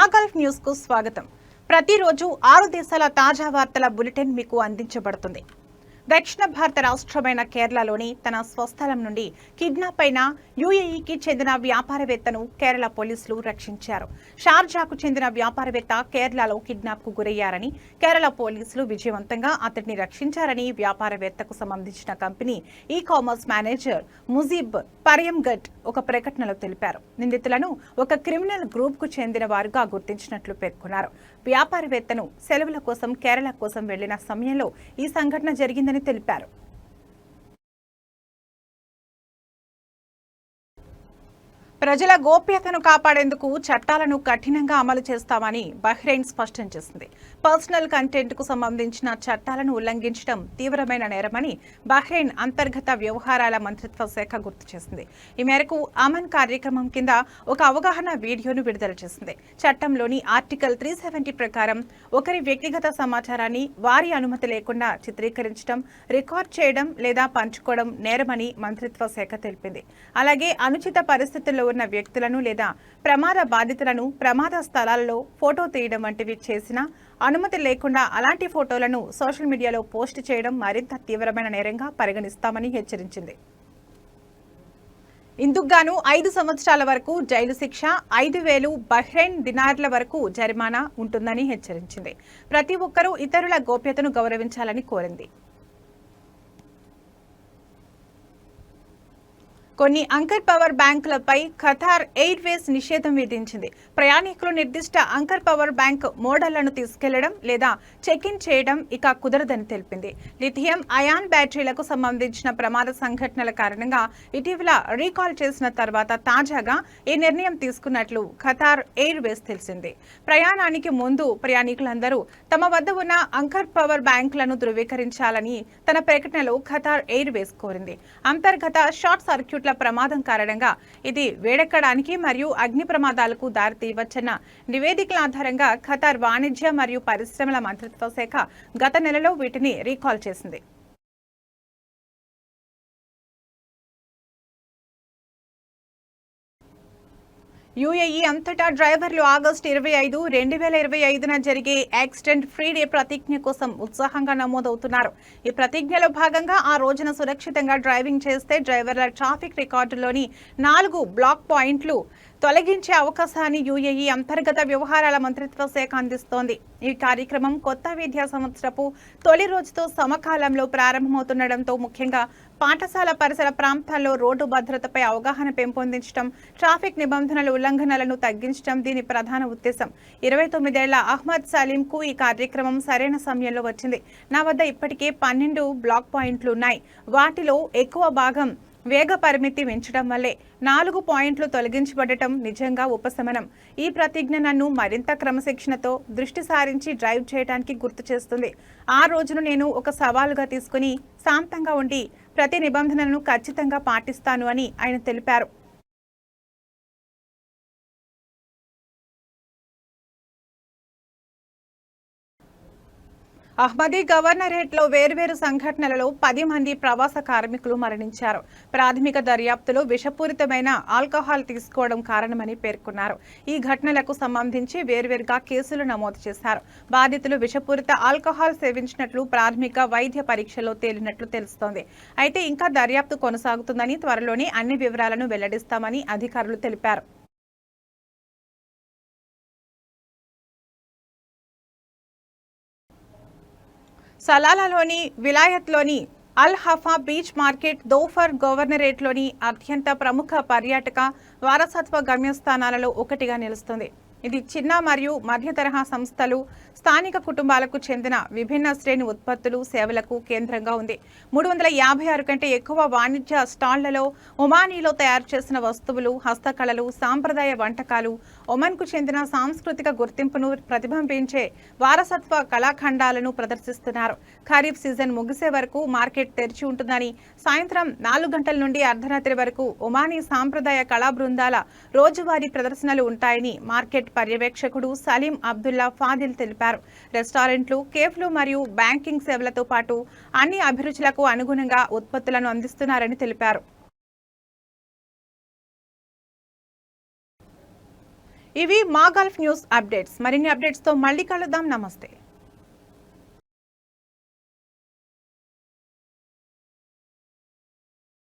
నాగల్ఫ్ news కు స్వాగతం. ప్రతిరోజు 6 దేశాల తాజా వార్తల బులెటిన్ మీకు అందించబడుతుంది. దక్షిణ భారత రాష్ట్రమైన కేరళలోని తన స్వస్థలం నుండి కిడ్నాప్ అయిన యుఏఈకి చెందిన వ్యాపారవేత్తను కేరళ పోలీసులు రక్షించారు. షార్జాకు చెందిన వ్యాపారవేత్త కేరళలో కిడ్నాప్ కు గురయ్యారని కేరళ పోలీసులు విజయవంతంగా అతడిని రక్షించారని వ్యాపారవేత్తకు సంబంధించిన company e commerce manager Mujeeb పర్యంగట్ ఒక ప్రకటనలో తెలిపారు. నిందితులను ఒక క్రిమినల్ గ్రూప్ కు చెందిన వారుగా గుర్తించినట్లు పేర్కొన్నారు. వ్యాపారవేత్తను సెలవుల కోసం కేరళ కోసం వెళ్లిన సమయంలో ఈ సంఘటన జరిగిందని తెలిపారు. ప్రజల గోప్యతను కాపాడేందుకు చట్టాలను కఠినంగా అమలు చేస్తామని బహ్రెయిన్ స్పష్టం చేసింది. పర్సనల్ కంటెంట్ కు సంబంధించిన చట్టాలను ఉల్లంఘించడం తీవ్రమైన నేరమని బహ్రెయిన్ అంతర్గత వ్యవహారాల మంత్రిత్వ శాఖ గుర్తు చేసింది. ఈ మేరకు అమన్ కార్యక్రమం కింద ఒక అవగాహన వీడియోను విడుదల చేసింది. చట్టంలోని ఆర్టికల్ 370 ప్రకారం ఒకరి వ్యక్తిగత సమాచారాన్ని వారి అనుమతి లేకుండా చిత్రీకరించడం, రికార్డ్ చేయడం లేదా పంచుకోవడం నేరమని మంత్రిత్వ శాఖ తెలిపింది. అలాగే అనుచిత పరిస్థితుల్లో ఉన్న వ్యక్తులను లేదా ప్రమాద బాధితులను ప్రమాద స్థలాలలో ఫోటో తీయడం వంటివి చేసినా అనుమతి లేకుండా అలాంటి ఫోటోలను సోషల్ మీడియాలో పోస్ట్ చేయడం మరింత తీవ్రమైన నేరంగా పరిగణిస్తామని హెచ్చరించింది. ఇందుకుగాను 5 సంవత్సరాల వరకు జైలు శిక్ష, 5,000 బహ్రెయిన్ దినార్ల వరకు జరిమానా ఉంటుందని హెచ్చరించింది. ప్రతి ఒక్కరూ ఇతరుల గోప్యతను గౌరవించాలని కోరింది. కొన్ని అంకర్ పవర్ బ్యాంకులపై ఖతార్ ఎయిర్వేస్ నిషేధం విధించింది. ప్రయాణికులు నిర్దిష్ట అంకర్ పవర్ బ్యాంక్ మోడళ్లను తీసుకెళ్లడం లేదా చెక్ ఇన్ చేయడం ఇక కుదరదని తెలిపింది. లిథియం అయాన్ బ్యాటరీలకు సంబంధించిన ప్రమాద సంఘటనల కారణంగా ఇటీవల రీకాల్ చేసిన తర్వాత తాజాగా ఈ నిర్ణయం తీసుకున్నట్లు ఖతార్ ఎయిర్వేస్ తెలిసింది. ప్రయాణానికి ముందు ప్రయాణికులందరూ తమ వద్ద ఉన్న అంకర్ పవర్ బ్యాంకులను ధృవీకరించాలని తన ప్రకటనలో ఖతార్ ఎయిర్వేస్ కోరింది. అంతర్గత షార్ట్ సర్క్యూట్ ప్రమాదం కారణంగా ఇది వేడెక్కడానికి మరియు అగ్ని ప్రమాదాలకు దారితీయవచ్చన్న నివేదికల ఆధారంగా ఖతార్ వాణిజ్య మరియు పరిశ్రమల మంత్రిత్వ శాఖ గత నెలలో వీటిని రీకాల్ చేసింది. యుఏఈ అంతటా డ్రైవర్లు ఆగస్టు 25, 2025న జరిగే యాక్సిడెంట్ ఫ్రీ డే ప్రతిజ్ఞ కోసం ఉత్సాహంగా నమోదవుతున్నారు. ఈ ప్రతిజ్ఞలో భాగంగా ఆ రోజున సురక్షితంగా డ్రైవింగ్ చేస్తే డ్రైవర్ల ట్రాఫిక్ రికార్డులోని 4 బ్లాక్ పాయింట్లు తొలగించే అవకాశాన్ని యుఏఈ అంతర్గత వ్యవహారాల మంత్రిత్వ శాఖ అందిస్తోంది. ఈ కార్యక్రమం కొత్త విద్యా సంవత్సరపు తొలి రోజుతో సమకాలంలో ప్రారంభమవుతుండటంతో ముఖ్యంగా పాఠశాల పరిసర ప్రాంతాల్లో రోడ్డు భద్రతపై అవగాహన పెంపొందించడం, ట్రాఫిక్ నిబంధనల ఉల్లంఘనలను తగ్గించడం దీని ప్రధాన ఉద్దేశం. 29 ఏళ్ల అహ్మద్ సలీంకు ఈ కార్యక్రమం సరైన సమయంలో వచ్చింది. నా వద్ద ఇప్పటికే 12 బ్లాక్ పాయింట్లు ఉన్నాయి. వాటిలో ఎక్కువ భాగం వేగ పరిమితి పెంచడం వల్లే 4 పాయింట్లు తొలగించబడటం నిజంగా ఉపశమనం. ఈ ప్రతిజ్ఞ నన్ను మరింత క్రమశిక్షణతో దృష్టి సారించి డ్రైవ్ చేయడానికి గుర్తు చేస్తుంది. ఆ రోజును నేను ఒక సవాలుగా తీసుకుని శాంతంగా ఉండి ప్రతి నిబంధనలను ఖచ్చితంగా పాటిస్తాను అని ఆయన తెలిపారు. అహ్మదీ గవర్నరేట్లో వేర్వేరు సంఘటనలలో 10 మంది ప్రవాస కార్మికులు మరణించారు. ప్రాథమిక దర్యాప్తులో విషపూరితమైన ఆల్కహాల్ తీసుకోవడం కారణమని పేర్కొన్నారు. ఈ ఘటనలకు సంబంధించి వేర్వేరుగా కేసులు నమోదు చేశారు. బాధితులు విషపూరిత ఆల్కహాల్ సేవించినట్లు ప్రాథమిక వైద్య పరీక్షలో తేలినట్లు తెలుస్తోంది. అయితే ఇంకా దర్యాప్తు కొనసాగుతుందని, త్వరలోనే అన్ని వివరాలను వెల్లడిస్తామని అధికారులు తెలిపారు. సలాలాలోని విలాయత్లోని అల్ హఫా బీచ్ మార్కెట్ దోఫర్ గవర్నరేట్లోని అత్యంత ప్రముఖ పర్యాటక వారసత్వ గమ్యస్థానాలలో ఒకటిగా నిలుస్తుంది. ఇది చిన్న మరియు మధ్య తరహా సంస్థలు, స్థానిక కుటుంబాలకు చెందిన విభిన్న శ్రేణి ఉత్పత్తులు, సేవలకు కేంద్రంగా ఉంది. 356 కంటే ఎక్కువ వాణిజ్య స్టాళ్లలో ఒమానీలో తయారు చేసిన వస్తువులు, హస్తకళలు, సాంప్రదాయ వంటకాలు, ఒమన్కు చెందిన సాంస్కృతిక గుర్తింపును ప్రతిబింబించే వారసత్వ కళాఖండాలను ప్రదర్శిస్తున్నారు. ఖరీఫ్ సీజన్ ముగిసే వరకు మార్కెట్ తెరిచి ఉంటుందని, సాయంత్రం 4 గంటల నుండి అర్ధరాత్రి వరకు ఒమానీ సాంప్రదాయ కళా బృందాల రోజువారీ ప్రదర్శనలు ఉంటాయని మార్కెట్ పర్యవేక్షకుడు సలీం అబ్దుల్లా ఫాదిల్ తెలిపారు. రెస్టారెంట్లు, కేఫ్లు మరియు బ్యాంకింగ్ సేవలతో పాటు అన్ని అభిరుచులకు అనుగుణంగా ఉత్పత్తులను అందిస్తున్నారని తెలిపారు. ఇవి మా గల్ఫ్ న్యూస్ అప్డేట్స్. మరిన్ని అప్డేట్స్ తో మళ్ళీ కలుద్దాం. నమస్తే.